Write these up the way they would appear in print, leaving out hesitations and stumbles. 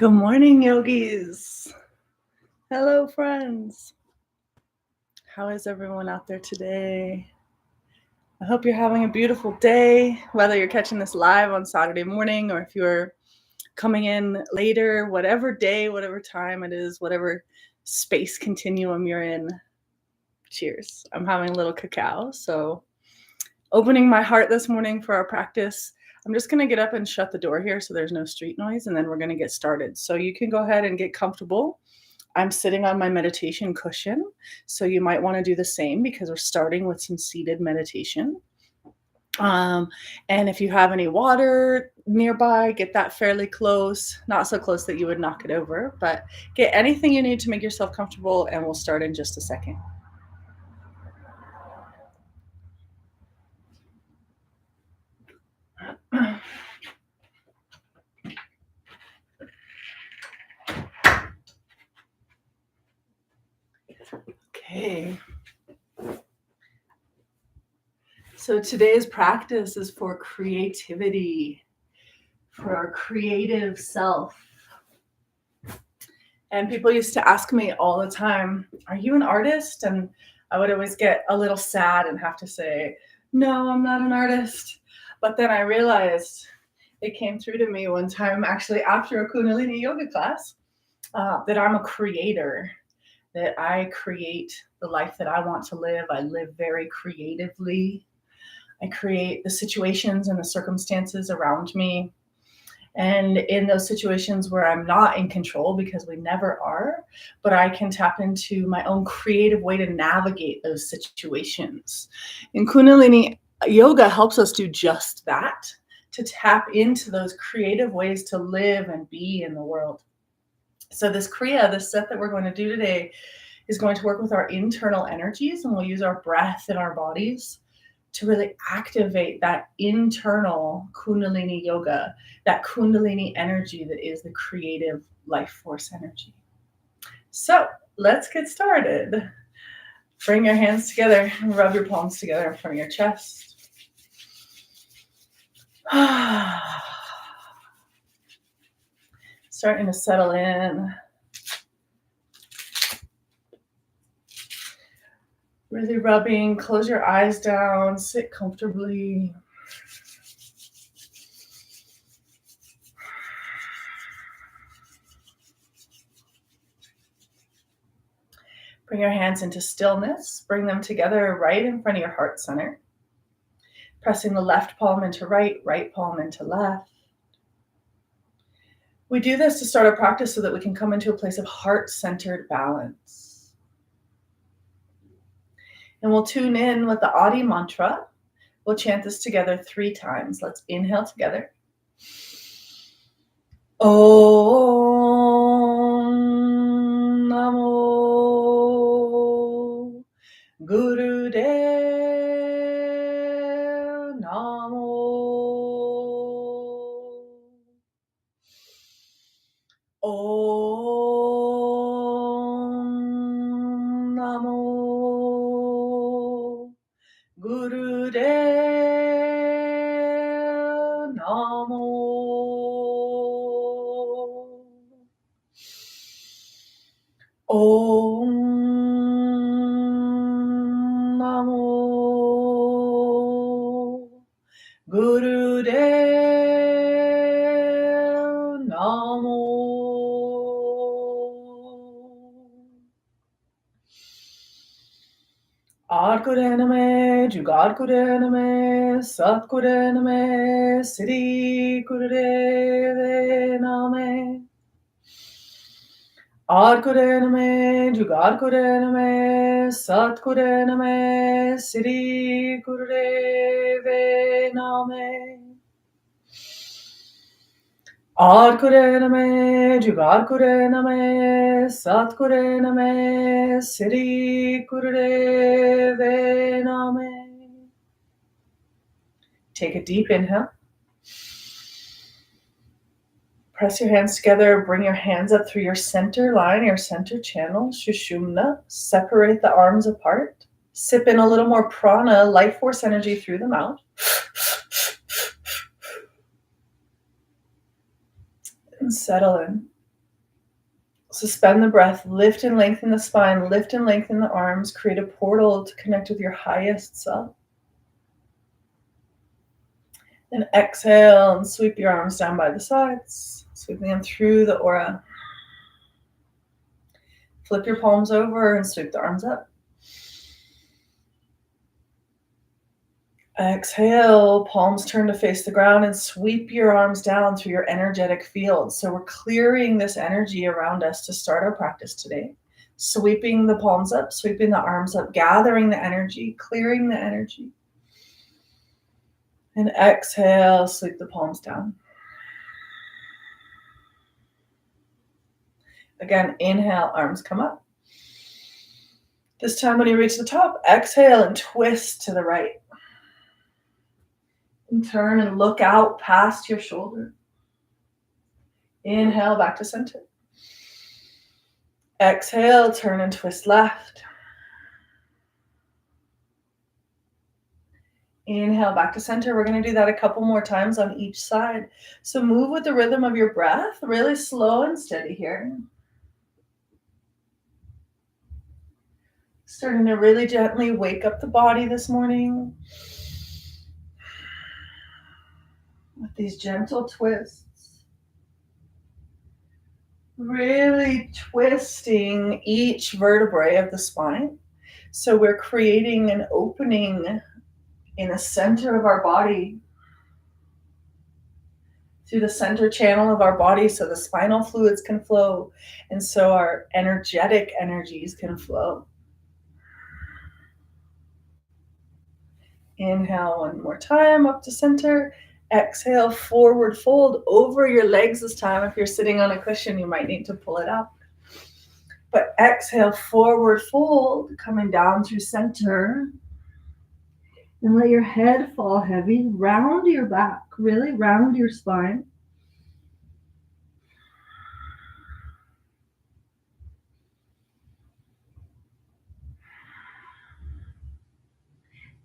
Good morning, yogis. Hello, friends. How is everyone out there today? I hope you're having a beautiful day, whether you're catching this live on Saturday morning or if you're coming in later, whatever day, whatever time it is, whatever space continuum you're in. Cheers. I'm having a little cacao. So, opening my heart this morning for our practice. I'm just going to get up and shut the door here so there's no street noise, and then we're going to get started. So, you can go ahead and get comfortable. I'm sitting on my meditation cushion, so you might want to do the same because we're starting with some seated meditation. And if you have any water nearby, get that fairly close, not so close that you would knock it over, but get anything you need to make yourself comfortable, and we'll start in just a second. Okay. So today's practice is for creativity, for our creative self. And people used to ask me all the time, are you an artist? And I would always get a little sad and have to say, no, I'm not an artist. But then I realized it came through to me one time, actually after a Kundalini yoga class, that I'm a creator, that I create the life that I want to live. I live very creatively. I create the situations and the circumstances around me. And in those situations where I'm not in control, because we never are, but I can tap into my own creative way to navigate those situations. And Kundalini yoga helps us do just that, to tap into those creative ways to live and be in the world. So this Kriya, this set that we're going to do today, is going to work with our internal energies, and we'll use our breath in our bodies to really activate that internal Kundalini yoga, that Kundalini energy that is the creative life force energy. So let's get started. Bring your hands together and rub your palms together in front of your chest. Starting to settle in. Really rubbing, close your eyes down, sit comfortably. Bring your hands into stillness. Bring them together right in front of your heart center. Pressing the left palm into right, right palm into left. We do this to start our practice so that we can come into a place of heart-centered balance. And we'll tune in with the Adi mantra. We'll chant this together 3 times. Let's inhale together. Om Namo Gurudev Namo. Om Namo Gurudev Namo. Om Namo Gurudev Namo. Adkurename, Jugadkurename, Satkurename, Siddhi Gurudeve Name. Adkurename, Jugadkurename, Satkurename, Siddhi Gurudeve Name. Adkurename, Jugadkurename, Satkurename, Siddhi Gurudeve Name. Take a deep inhale. Press your hands together. Bring your hands up through your center line, your center channel, Shushumna. Separate the arms apart. Sip in a little more prana, life force energy through the mouth. And settle in. Suspend the breath, lift and lengthen the spine, lift and lengthen the arms, create a portal to connect with your highest self. And exhale and sweep your arms down by the sides, sweeping them through the aura. Flip your palms over and sweep the arms up. Exhale, palms turn to face the ground and sweep your arms down through your energetic field. So we're clearing this energy around us to start our practice today. Sweeping the palms up, sweeping the arms up, gathering the energy, clearing the energy. And exhale, sweep the palms down. Again, inhale, arms come up. This time when you reach the top, exhale and twist to the right. And turn and look out past your shoulder. Inhale, back to center. Exhale, turn and twist left. Inhale, back to center. We're going to do that a couple more times on each side. So move with the rhythm of your breath, really slow and steady here. Starting to really gently wake up the body this morning with these gentle twists. Really twisting each vertebrae of the spine. So we're creating an opening in the center of our body, through the center channel of our body, so the spinal fluids can flow, and so our energetic energies can flow. Inhale one more time, up to center. Exhale, forward fold over your legs this time. If you're sitting on a cushion, you might need to pull it up. But exhale, forward fold, coming down through center. And let your head fall heavy. Round your back, really round your spine.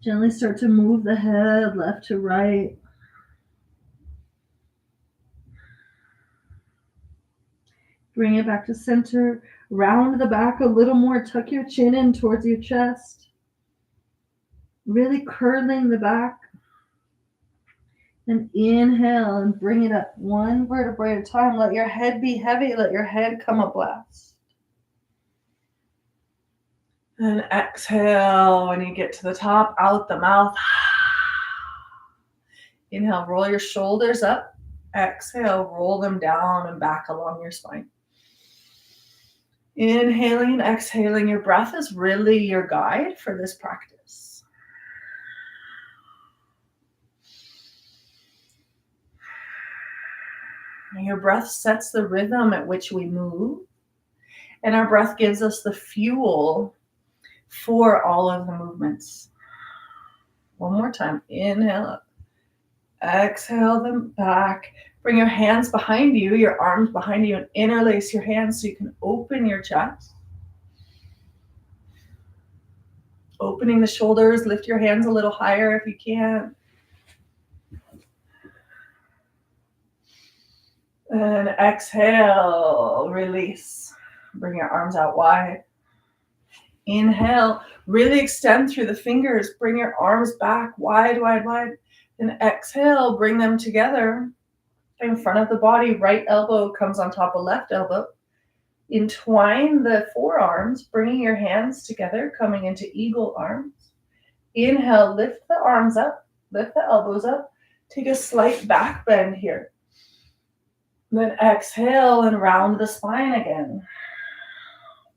Gently start to move the head left to right. Bring it back to center. Round the back a little more. Tuck your chin in towards your chest. Really curling the back. And inhale and bring it up one vertebrae at a time. Let your head be heavy. Let your head come up last. And exhale when you get to the top, out the mouth. Inhale, roll your shoulders up. Exhale, roll them down and back along your spine. Inhaling and exhaling. Your breath is really your guide for this practice. Your breath sets the rhythm at which we move, and our breath gives us the fuel for all of the movements. One more time. Inhale up. Exhale them back. Bring your hands behind you, your arms behind you, and interlace your hands so you can open your chest. Opening the shoulders. Lift your hands a little higher if you can. And exhale, release. Bring your arms out wide. Inhale, really extend through the fingers. Bring your arms back wide, wide, wide. Then exhale, bring them together in front of the body. Right elbow comes on top of left elbow. Entwine the forearms, bringing your hands together, coming into eagle arms. Inhale, lift the arms up, lift the elbows up. Take a slight back bend here. Then exhale and round the spine again.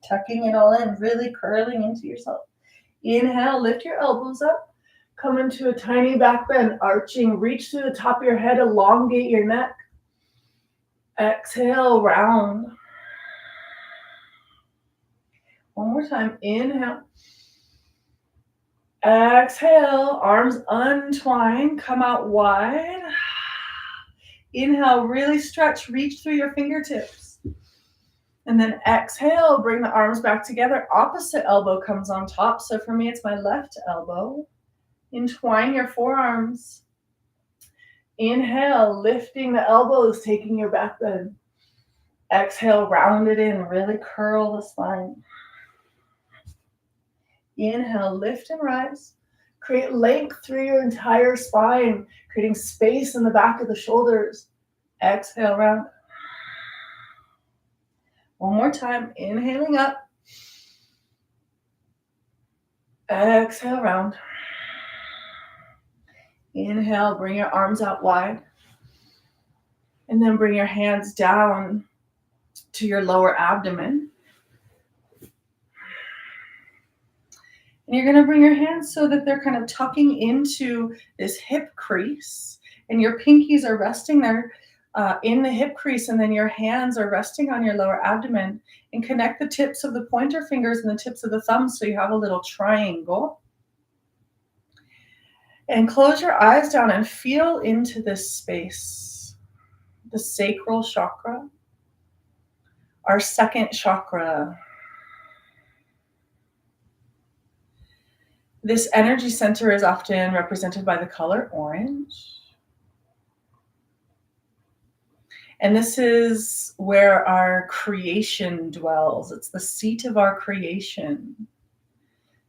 Tucking it all in, really curling into yourself. Inhale, lift your elbows up. Come into a tiny back bend, arching. Reach through the top of your head, elongate your neck. Exhale, round. One more time. Inhale. Exhale, arms untwine, come out wide. Inhale, really stretch, reach through your fingertips. And then exhale, bring the arms back together. Opposite elbow comes on top. So for me, it's my left elbow. Entwine your forearms. Inhale, lifting the elbows, taking your back bend. Exhale, round it in, really curl the spine. Inhale, lift and rise. Create length through your entire spine, creating space in the back of the shoulders. Exhale, round. One more time, inhaling up. Exhale, round. Inhale, bring your arms out wide. And then bring your hands down to your lower abdomen. And you're going to bring your hands so that they're kind of tucking into this hip crease. And your pinkies are resting there in the hip crease. And then your hands are resting on your lower abdomen. And connect the tips of the pointer fingers and the tips of the thumbs so you have a little triangle. And close your eyes down and feel into this space. The sacral chakra. Our second chakra. This energy center is often represented by the color orange. And this is where our creation dwells. It's the seat of our creation.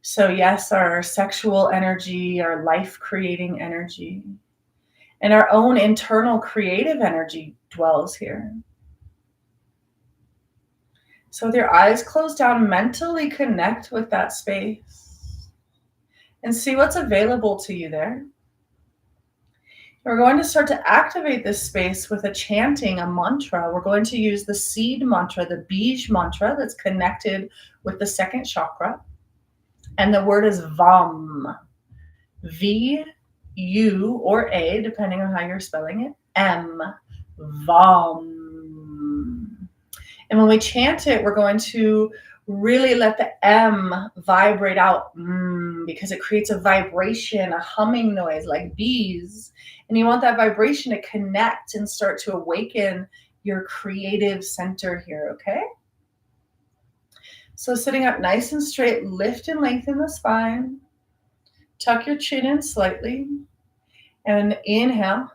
So yes, our sexual energy, our life-creating energy, and our own internal creative energy dwells here. So with your eyes closed down, mentally connect with that space and see what's available to you there. We're going to start to activate this space with a chanting, a mantra. We're going to use the seed mantra, the Bij mantra that's connected with the second chakra. And the word is VAM. V-U or A, depending on how you're spelling it. M. VAM. And when we chant it, we're going to really let the M vibrate out because it creates a vibration, a humming noise like bees. And you want that vibration to connect and start to awaken your creative center here, okay? So sitting up nice and straight, lift and lengthen the spine. Tuck your chin in slightly. And inhale.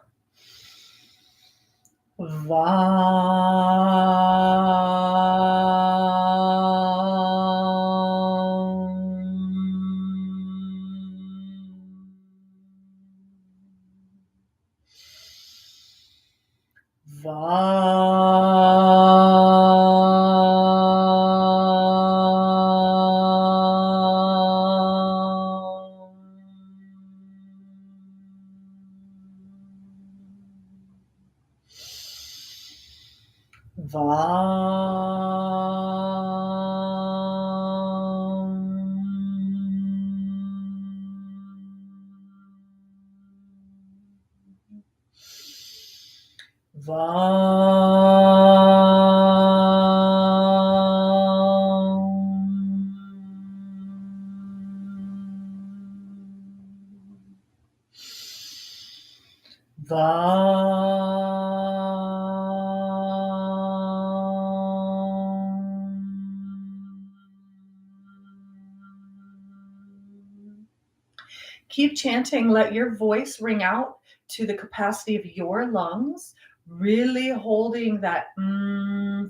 Keep chanting, let your voice ring out to the capacity of your lungs, really holding that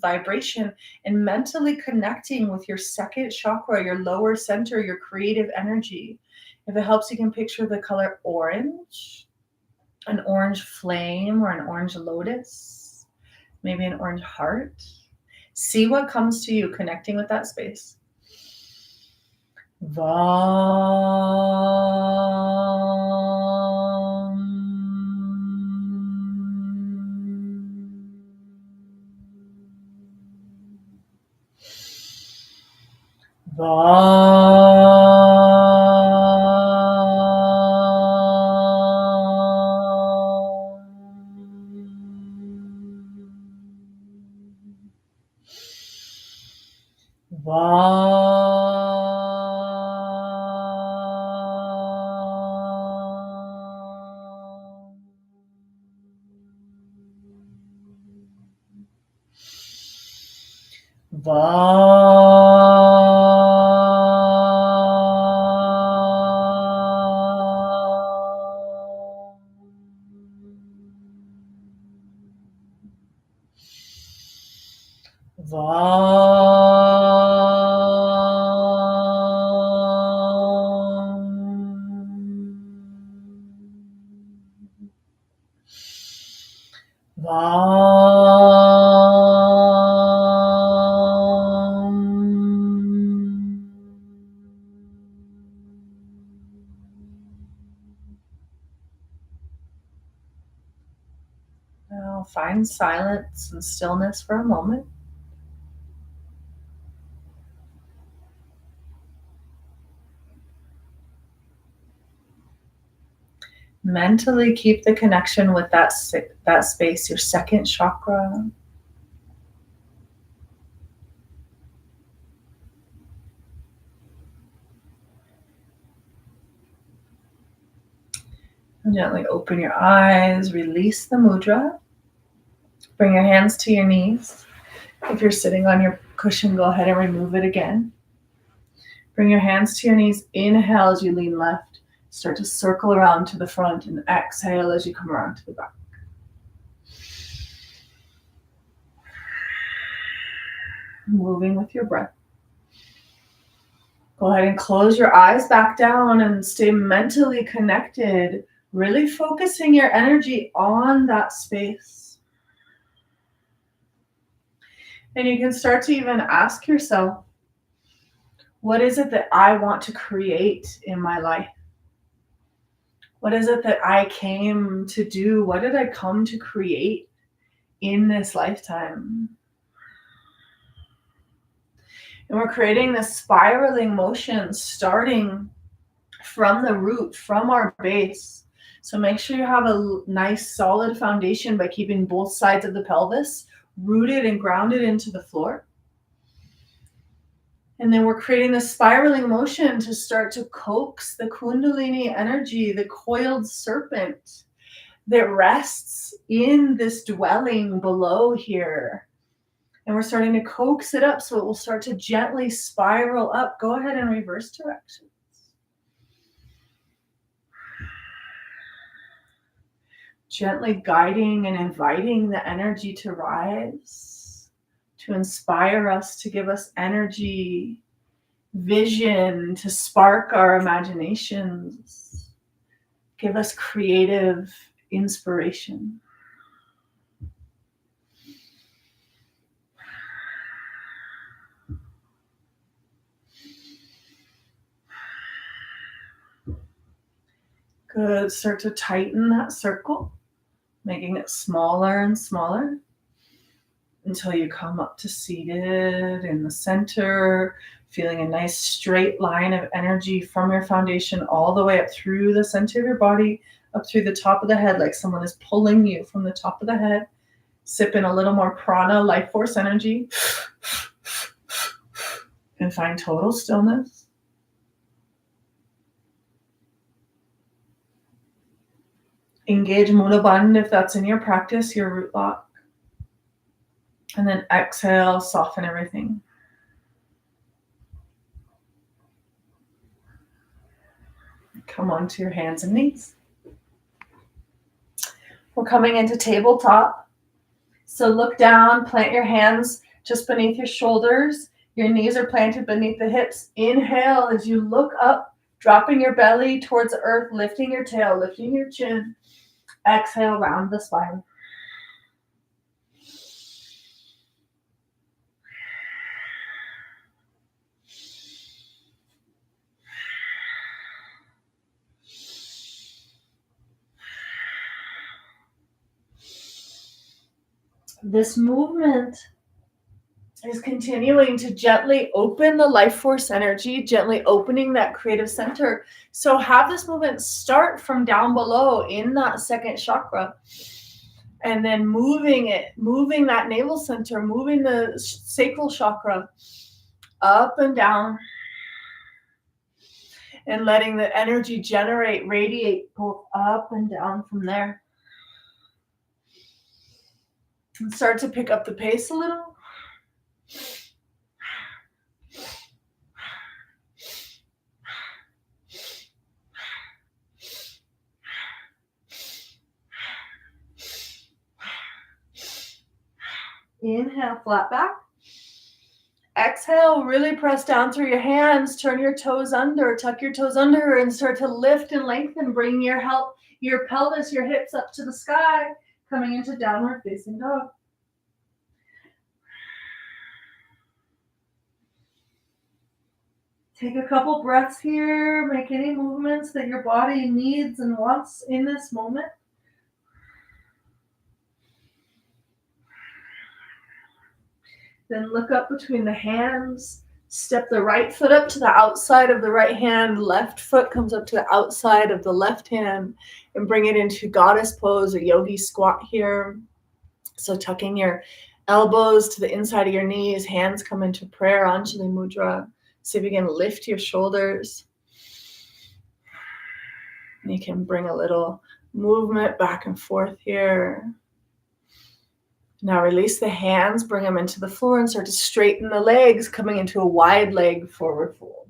vibration and mentally connecting with your second chakra, your lower center, your creative energy. If it helps, you can picture the color orange, an orange flame or an orange lotus, maybe an orange heart. See what comes to you connecting with that space. Now find silence and stillness for a moment. Mentally keep the connection with that space, your second chakra. And gently open your eyes, release the mudra. Bring your hands to your knees. If you're sitting on your cushion, go ahead and remove it again. Bring your hands to your knees. Inhale as you lean left. Start to circle around to the front and exhale as you come around to the back. Moving with your breath. Go ahead and close your eyes back down and stay mentally connected, really focusing your energy on that space. And you can start to even ask yourself, what is it that I want to create in my life? What is it that I came to do? What did I come to create in this lifetime? And we're creating this spiraling motion starting from the root, from our base. So make sure you have a nice solid foundation by keeping both sides of the pelvis rooted and grounded into the floor. And then we're creating this spiraling motion to start to coax the Kundalini energy, the coiled serpent that rests in this dwelling below here. And we're starting to coax it up so it will start to gently spiral up. Go ahead and reverse directions. Gently guiding and inviting the energy to rise, to inspire us, to give us energy, vision, to spark our imaginations, give us creative inspiration. Good. Start to tighten that circle, making it smaller and smaller until you come up to seated in the center, feeling a nice straight line of energy from your foundation all the way up through the center of your body, up through the top of the head, like someone is pulling you from the top of the head. Sip in a little more prana, life force energy, and find total stillness. Engage Mula Bandha if that's in your practice, your root lock. And then exhale, soften everything. Come onto your hands and knees. We're coming into tabletop. So look down, plant your hands just beneath your shoulders. Your knees are planted beneath the hips. Inhale as you look up, dropping your belly towards the earth, lifting your tail, lifting your chin. Exhale, round the spine. This movement is continuing to gently open the life force energy, gently opening that creative center. So have this movement start from down below in that second chakra, and then moving that navel center, moving the sacral chakra up and down, and letting the energy radiate both up and down from there. And start to pick up the pace a little. Inhale, flat back. exhale, really press down through your hands, turn your toes under, tuck your toes under, and start to lift and lengthen. Bring your pelvis, your hips up to the sky, coming into downward facing dog. Take a couple breaths here. Make any movements that your body needs and wants in this moment. Then look up between the hands. Step the right foot up to the outside of the right hand. Left foot comes up to the outside of the left hand. And bring it into goddess pose, a yogi squat here. So tucking your elbows to the inside of your knees. Hands come into prayer, Anjali Mudra. See if you can lift your shoulders. And you can bring a little movement back and forth here. Now release the hands, bring them into the floor and start to straighten the legs, coming into a wide leg forward fold.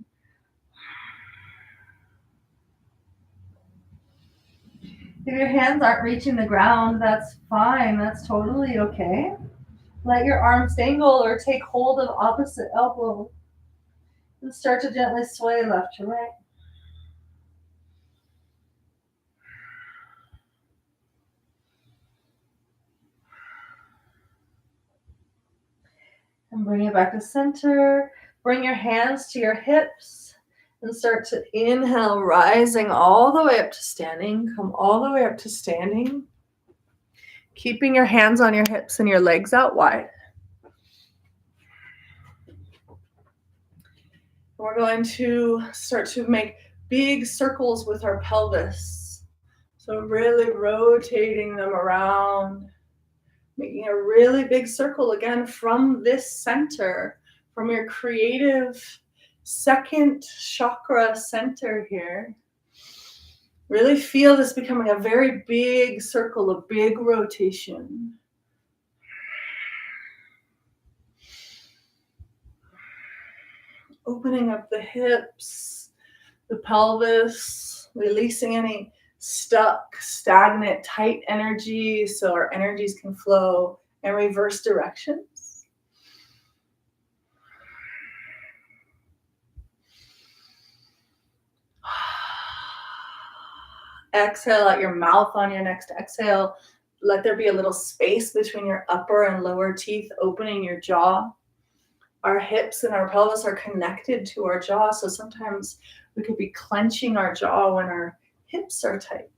If your hands aren't reaching the ground, that's fine. That's totally okay. Let your arms dangle or take hold of opposite elbow and start to gently sway left to right. And bring it back to center. Bring your hands to your hips and start to inhale, rising all the way up to standing. Come all the way up to standing. Keeping your hands on your hips and your legs out wide. We're going to start to make big circles with our pelvis. So really rotating them around. Making a really big circle again from this center, from your creative second chakra center here. Really feel this becoming a very big circle, a big rotation. Opening up the hips, the pelvis, releasing any stuck, stagnant, tight energy so our energies can flow in reverse directions. Exhale out your mouth on your next exhale. Let there be a little space between your upper and lower teeth, opening your jaw. Our hips and our pelvis are connected to our jaw, so sometimes we could be clenching our jaw when our hips are tight.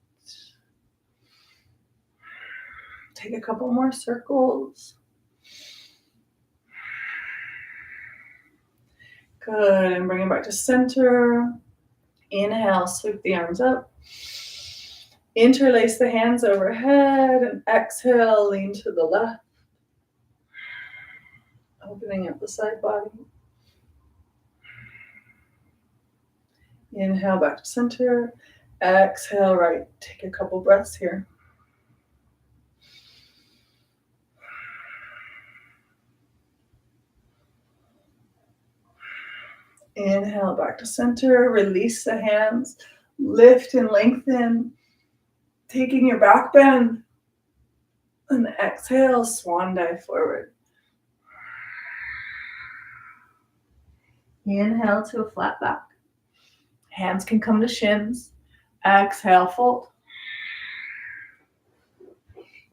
Take a couple more circles. Good, and bring it back to center. Inhale, sweep the arms up. Interlace the hands overhead and exhale, lean to the left. Opening up the side body. Inhale back to center. Exhale right. Take a couple breaths here. Inhale back to center. Release the hands. Lift and lengthen. Taking your back bend. And exhale, swan dive forward. Inhale to a flat back. Hands can come to shins. Exhale, fold.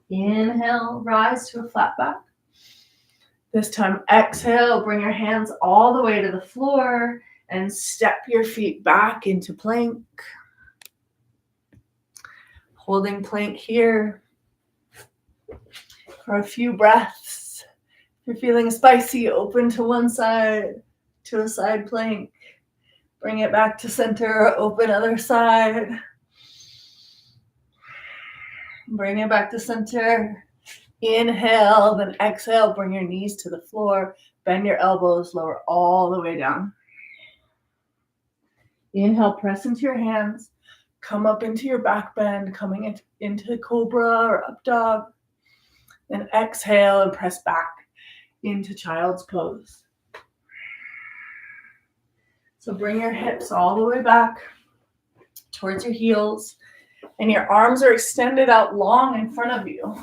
Inhale, rise to a flat back. This time, exhale, bring your hands all the way to the floor and step your feet back into plank. Holding plank here for a few breaths. If you're feeling spicy, open to one side, to a side plank. Bring it back to center, open other side. Bring it back to center. Inhale, then exhale, bring your knees to the floor. Bend your elbows, lower all the way down. Inhale, press into your hands. Come up into your back bend, coming into cobra or up dog. Then exhale and press back into child's pose. So bring your hips all the way back towards your heels, and your arms are extended out long in front of you.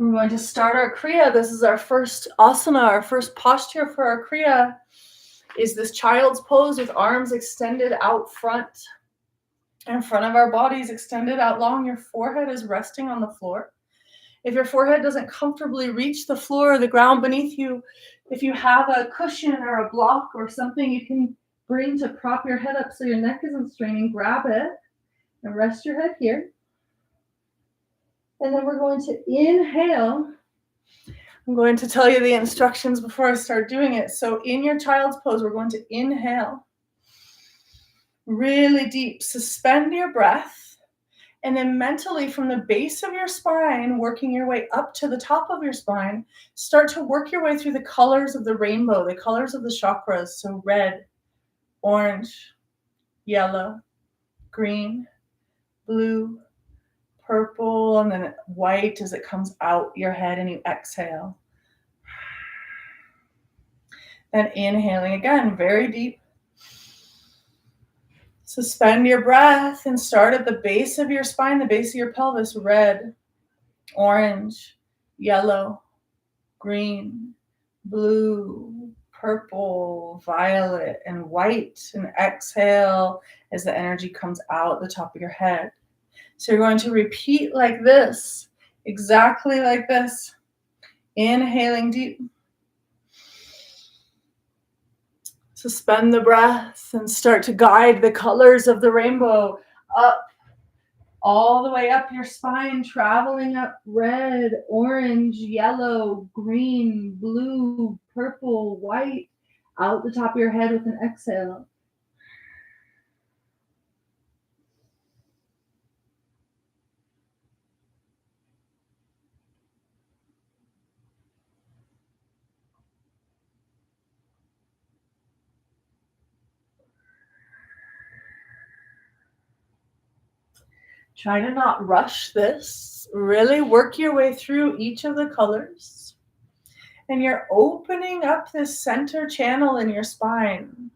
We're going to start our Kriya. This is our first asana, our first posture for our Kriya is this child's pose with arms extended out front. In front of our bodies extended out long. Your forehead is resting on the floor. If your forehead doesn't comfortably reach the floor or the ground beneath you, if you have a cushion or a block or something you can bring to prop your head up so your neck isn't straining, grab it and rest your head here. And then we're going to inhale. I'm going to tell you the instructions before I start doing it. So in your child's pose, we're going to inhale really deep, suspend your breath, and then mentally from the base of your spine, working your way up to the top of your spine, start to work your way through the colors of the rainbow, the colors of the chakras. So red, orange, yellow, green, blue, purple, and then white as it comes out your head and you exhale. Then inhaling again, very deep. Suspend your breath and start at the base of your spine, the base of your pelvis, red, orange, yellow, green, blue, purple, violet, and white. And exhale as the energy comes out the top of your head. So you're going to repeat like this, exactly like this. Inhaling deep. Suspend the breath and start to guide the colors of the rainbow up, all the way up your spine, traveling up red, orange, yellow, green, blue, purple, white, out the top of your head with an exhale. Try to not rush this. Really work your way through each of the colors. And you're opening up this center channel in your spine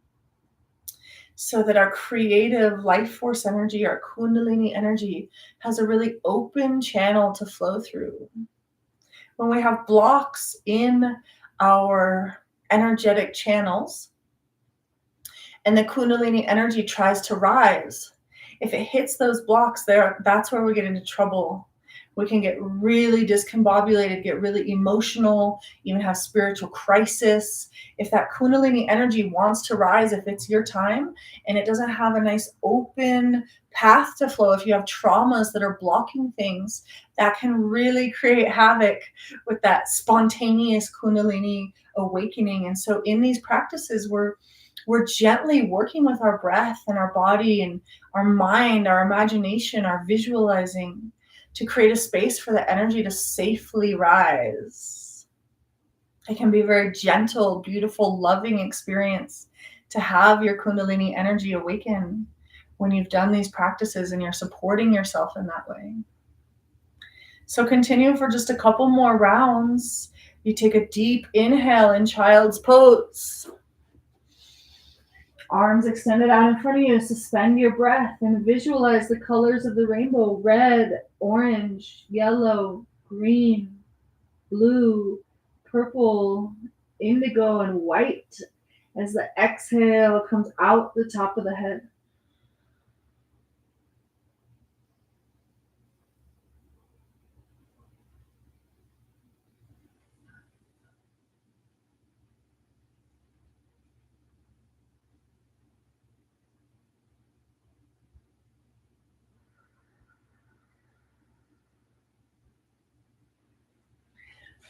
so that our creative life force energy, our Kundalini energy, has a really open channel to flow through. When we have blocks in our energetic channels and the Kundalini energy tries to rise, if it hits those blocks there, that's where we get into trouble. We can get really discombobulated, get really emotional, even have spiritual crisis. If that Kundalini energy wants to rise, if it's your time and it doesn't have a nice open path to flow, if you have traumas that are blocking things, that can really create havoc with that spontaneous Kundalini awakening. And so in these practices, we're gently working with our breath and our body and our mind, our imagination, our visualizing to create a space for the energy to safely rise. It can be a very gentle, beautiful, loving experience to have your Kundalini energy awaken when you've done these practices and you're supporting yourself in that way. So continue for just a couple more rounds. You take a deep inhale in child's pose. Arms extended out in front of you. Suspend your breath and visualize the colors of the rainbow: red, orange, yellow, green, blue, purple, indigo, and white as the exhale comes out the top of the head.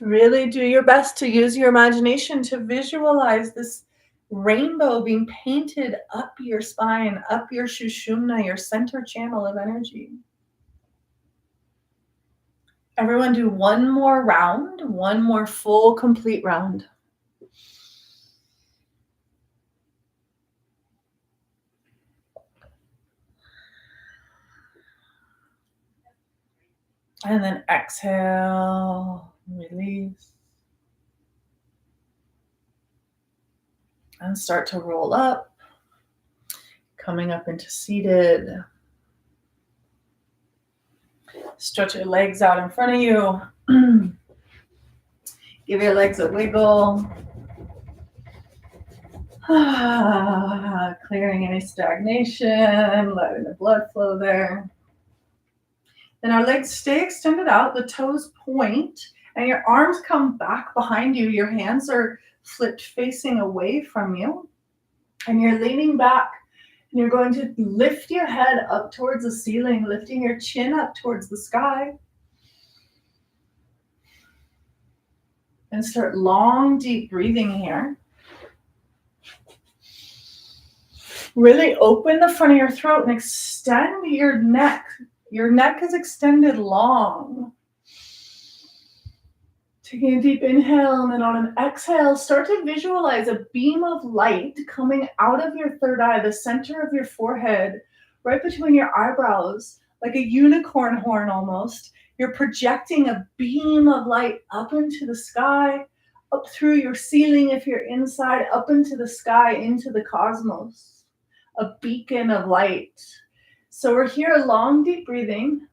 Really do your best to use your imagination to visualize this rainbow being painted up your spine, up your Shushumna, your center channel of energy. Everyone do one more round, one more full, complete round. And then exhale, release. And start to roll up, coming up into seated. Stretch your legs out in front of you. Give your legs a wiggle. Clearing any stagnation, letting the blood flow there. Then our legs stay extended out, the toes point, and your arms come back behind you. Your hands are flipped facing away from you. And you're leaning back, and you're going to lift your head up towards the ceiling, lifting your chin up towards the sky. And start long, deep breathing here. Really open the front of your throat and extend your neck. Your neck is extended long. Taking a deep inhale, and then on an exhale, start to visualize a beam of light coming out of your third eye, the center of your forehead, right between your eyebrows, like a unicorn horn almost. You're projecting a beam of light up into the sky, up through your ceiling if you're inside, up into the sky, into the cosmos. A beacon of light. So we're here, long, deep breathing.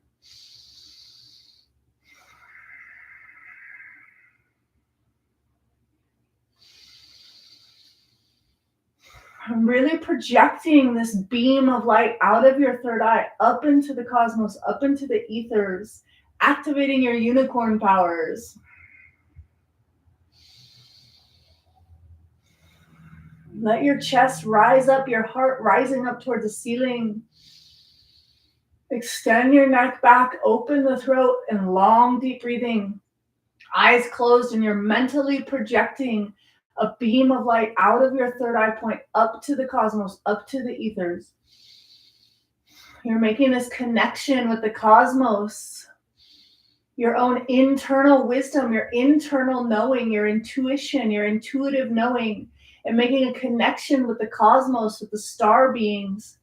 I'm really projecting this beam of light out of your third eye, up into the cosmos, up into the ethers, activating your unicorn powers. Let your chest rise up, your heart rising up towards the ceiling. Extend your neck back, open the throat, and long, deep breathing. Eyes closed, and you're mentally projecting a beam of light out of your third eye point up to the cosmos, up to the ethers. You're making this connection with the cosmos, your own internal wisdom, your internal knowing, your intuition, your intuitive knowing, and making a connection with the cosmos, with the star beings.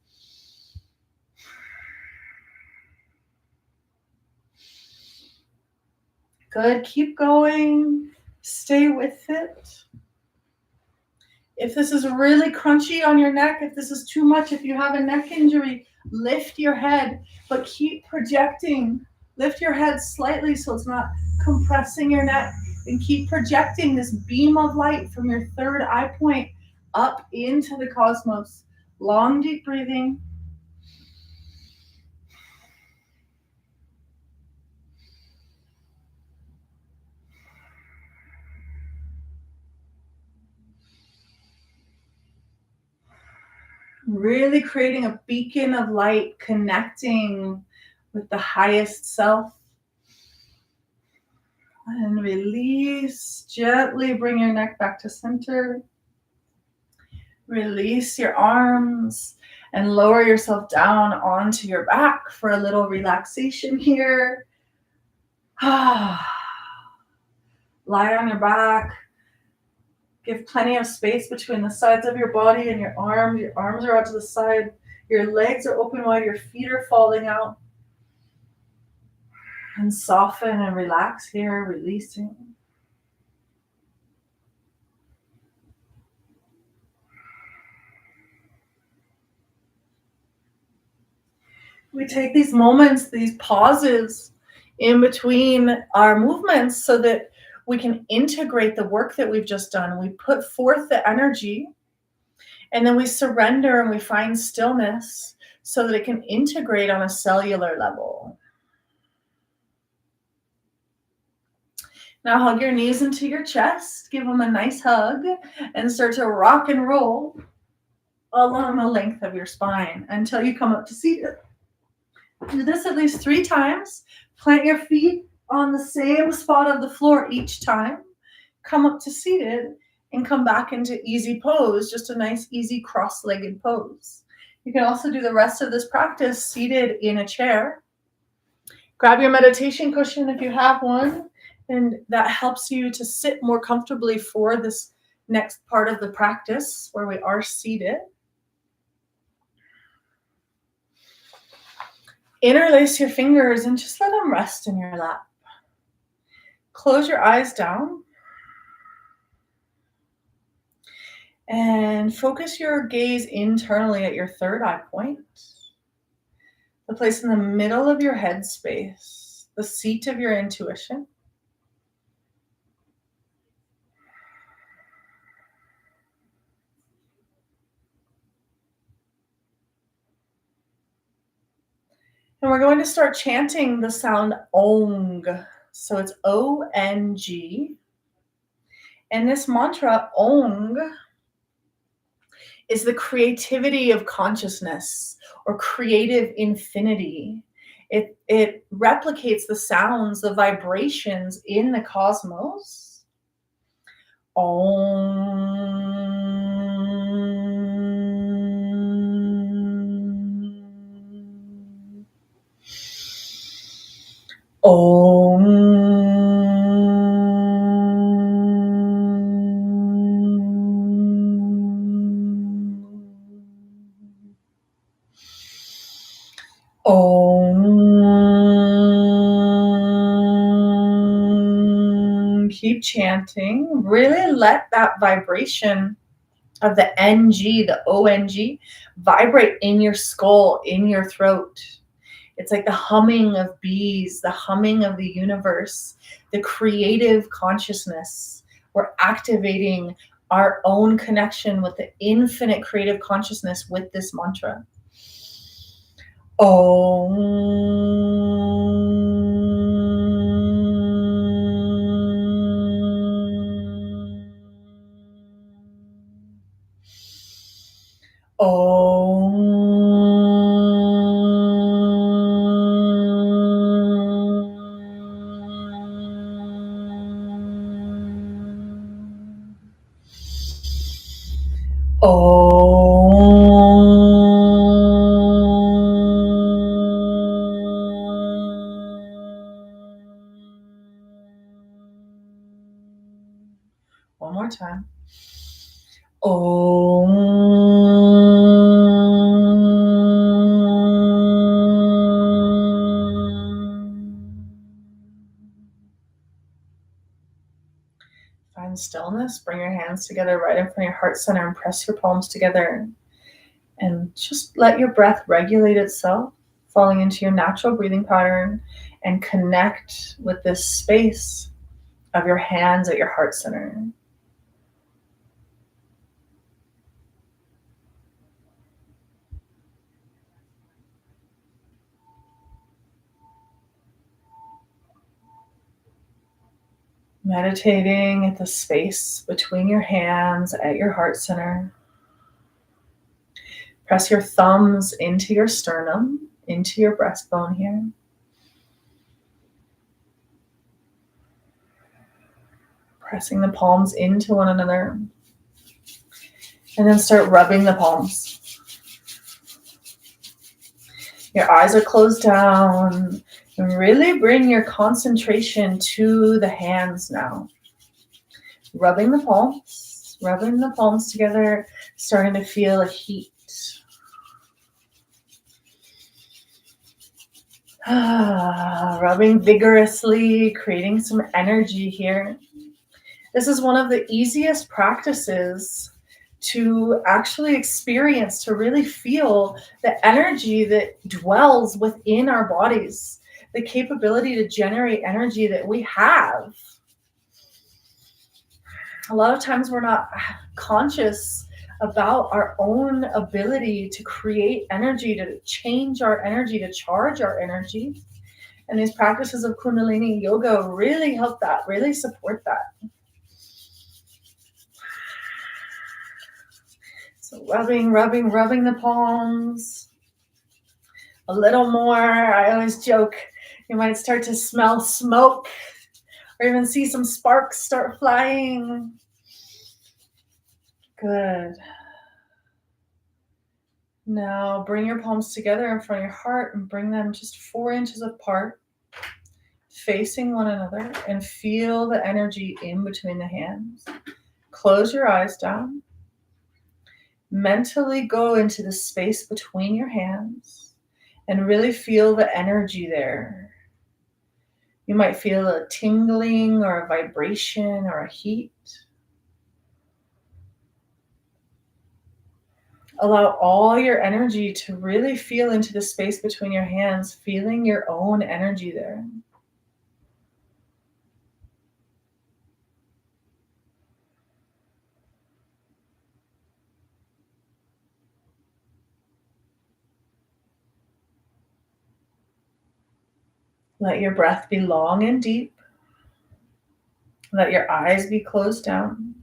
Good, keep going, stay with it. If this is really crunchy on your neck, if this is too much, if you have a neck injury, lift your head, but keep projecting. Lift your head slightly so it's not compressing your neck, and keep projecting this beam of light from your third eye point up into the cosmos. Long, deep breathing. Really creating a beacon of light, connecting with the highest self. And release. Gently bring your neck back to center. Release your arms and lower yourself down onto your back for a little relaxation here. Lie on your back. Give plenty of space between the sides of your body and your arms. Your arms are out to the side. Your legs are open wide. Your feet are falling out. And soften and relax here, releasing. We take these moments, these pauses in between our movements so that we can integrate the work that we've just done. We put forth the energy, and then we surrender and we find stillness so that it can integrate on a cellular level. Now hug your knees into your chest, give them a nice hug, and start to rock and roll along the length of your spine until you come up to seated. Do this at least 3 times. Plant your feet on the same spot of the floor each time. Come up to seated and come back into easy pose, just a nice, easy cross-legged pose. You can also do the rest of this practice seated in a chair. Grab your meditation cushion if you have one, and that helps you to sit more comfortably for this next part of the practice where we are seated. Interlace your fingers and just let them rest in your lap. Close your eyes down and focus your gaze internally at your third eye point, the place in the middle of your head space, the seat of your intuition. And we're going to start chanting the sound Ong. So it's O-N-G. And this mantra, Ong, is the creativity of consciousness or creative infinity. It replicates the sounds, the vibrations in the cosmos. Om. Om. Om. Keep chanting. Really let that vibration of the NG, the ONG, vibrate in your skull, in your throat. It's like the humming of bees, the humming of the universe, the creative consciousness. We're activating our own connection with the infinite creative consciousness with this mantra. One more time. Find stillness. Bring your hands together right in front of your heart center and press your palms together. And just let your breath regulate itself, falling into your natural breathing pattern, and connect with this space of your hands at your heart center. Meditating at the space between your hands at your heart center. Press your thumbs into your sternum, into your breastbone here. Pressing the palms into one another. And then start rubbing the palms. Your eyes are closed down. And really bring your concentration to the hands now. Rubbing the palms together, starting to feel a heat. Rubbing vigorously, creating some energy here. This is one of the easiest practices to actually experience, to really feel the energy that dwells within our bodies, the capability to generate energy that we have. A lot of times we're not conscious about our own ability to create energy, to change our energy, to charge our energy. And these practices of Kundalini yoga really help that, really support that. So rubbing the palms. A little more. I always joke, you might start to smell smoke or even see some sparks start flying. Good. Now bring your palms together in front of your heart and bring them just 4 inches apart, facing one another, and feel the energy in between the hands. Close your eyes down. Mentally go into the space between your hands and really feel the energy there. You might feel a tingling or a vibration or a heat. Allow all your energy to really feel into the space between your hands, feeling your own energy there. Let your breath be long and deep. Let your eyes be closed down.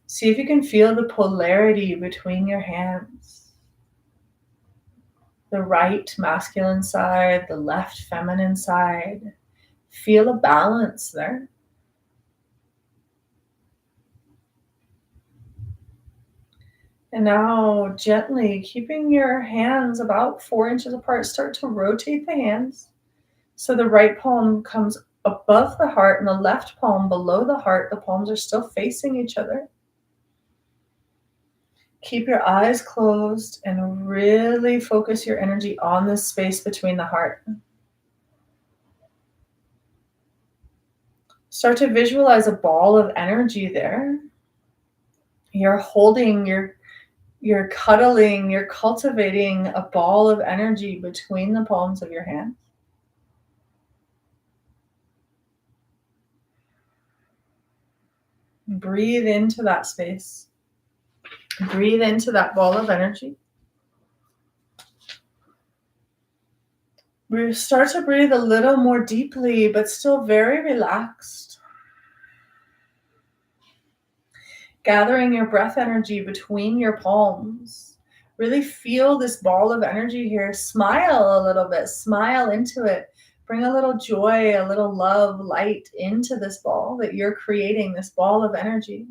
See if you can feel the polarity between your hands. The right masculine side, the left feminine side. Feel a balance there. And now gently, keeping your hands about 4 inches apart, start to rotate the hands. So the right palm comes above the heart and the left palm below the heart. The palms are still facing each other. Keep your eyes closed and really focus your energy on the space between the heart. Start to visualize a ball of energy there. You're holding, you're cuddling, you're cultivating a ball of energy between the palms of your hands. Breathe into that space. Breathe into that ball of energy. Start to breathe a little more deeply, but still very relaxed. Gathering your breath energy between your palms. Really feel this ball of energy here. Smile a little bit. Smile into it. Bring a little joy, a little love, light into this ball that you're creating, this ball of energy.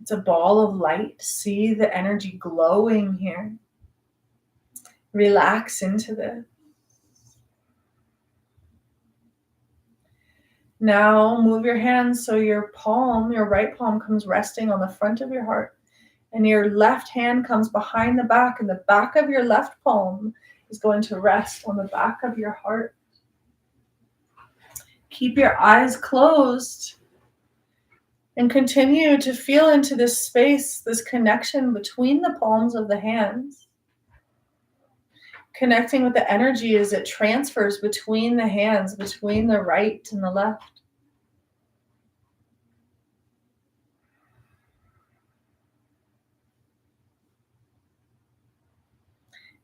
It's a ball of light. See the energy glowing here. Relax into this. Now move your hands so your palm, your right palm, comes resting on the front of your heart. And your left hand comes behind the back, and the back of your left palm is going to rest on the back of your heart. Keep your eyes closed and continue to feel into this space, this connection between the palms of the hands. Connecting with the energy as it transfers between the hands, between the right and the left.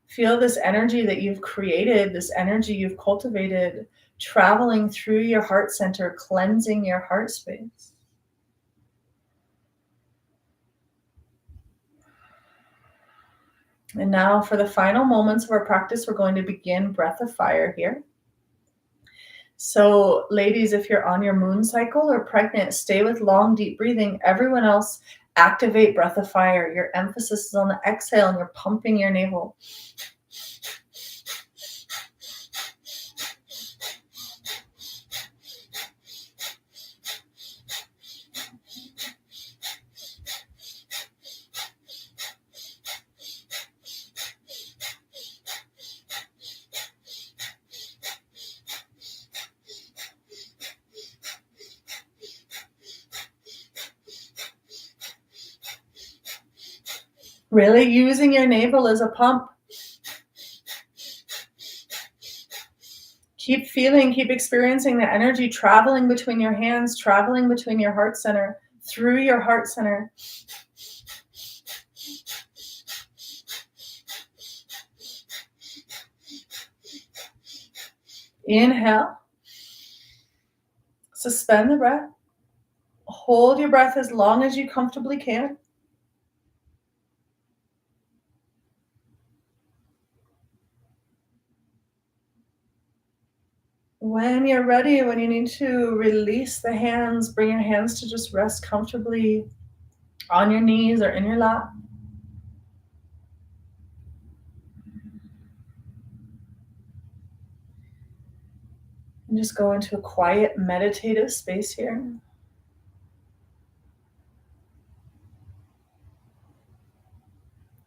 Feel this energy that you've created, this energy you've cultivated, traveling through your heart center, cleansing your heart space. And now for the final moments of our practice, we're going to begin breath of fire here. So ladies, if you're on your moon cycle or pregnant, stay with long, deep breathing. Everyone else, activate breath of fire. Your emphasis is on the exhale and you're pumping your navel. Really using your navel as a pump. Keep feeling, keep experiencing the energy traveling between your hands, traveling between your heart center, through your heart center. Inhale. Suspend the breath. Hold your breath as long as you comfortably can. When you're ready, when you need to release the hands, bring your hands to just rest comfortably on your knees or in your lap. And just go into a quiet meditative space here.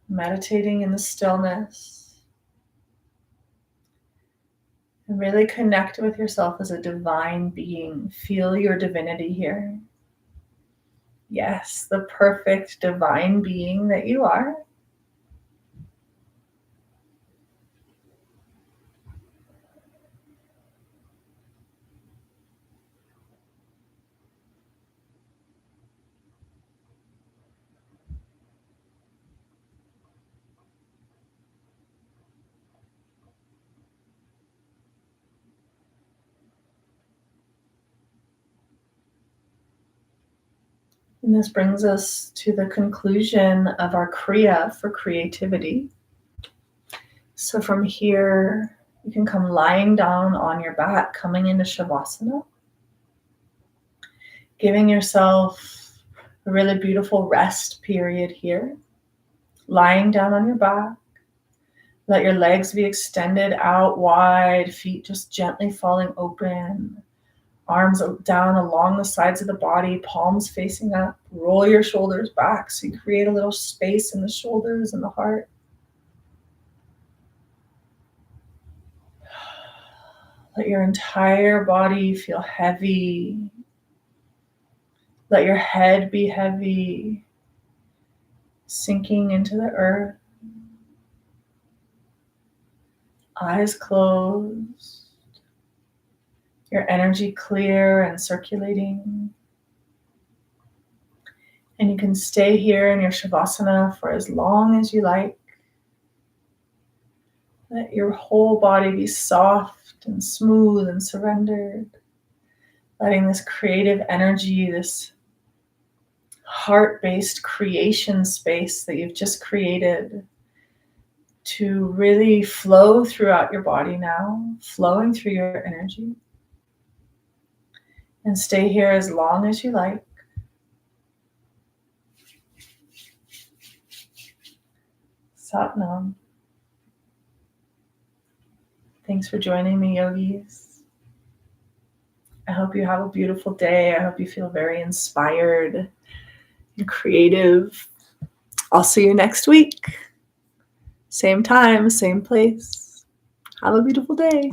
Meditating in the stillness. And really connect with yourself as a divine being. Feel your divinity here. Yes, the perfect divine being that you are. And this brings us to the conclusion of our Kriya for creativity. So from here, you can come lying down on your back, coming into Shavasana, giving yourself a really beautiful rest period here. Lying down on your back, let your legs be extended out wide, feet just gently falling open. Arms down along the sides of the body, palms facing up. Roll your shoulders back so you create a little space in the shoulders and the heart. Let your entire body feel heavy. Let your head be heavy, sinking into the earth. Eyes closed. Your energy clear and circulating. And you can stay here in your Shavasana for as long as you like. Let your whole body be soft and smooth and surrendered. Letting this creative energy, this heart-based creation space that you've just created to really flow throughout your body now, flowing through your energy. And stay here as long as you like. Satnam. Thanks for joining me, yogis. I hope you have a beautiful day. I hope you feel very inspired and creative. I'll see you next week. Same time, same place. Have a beautiful day.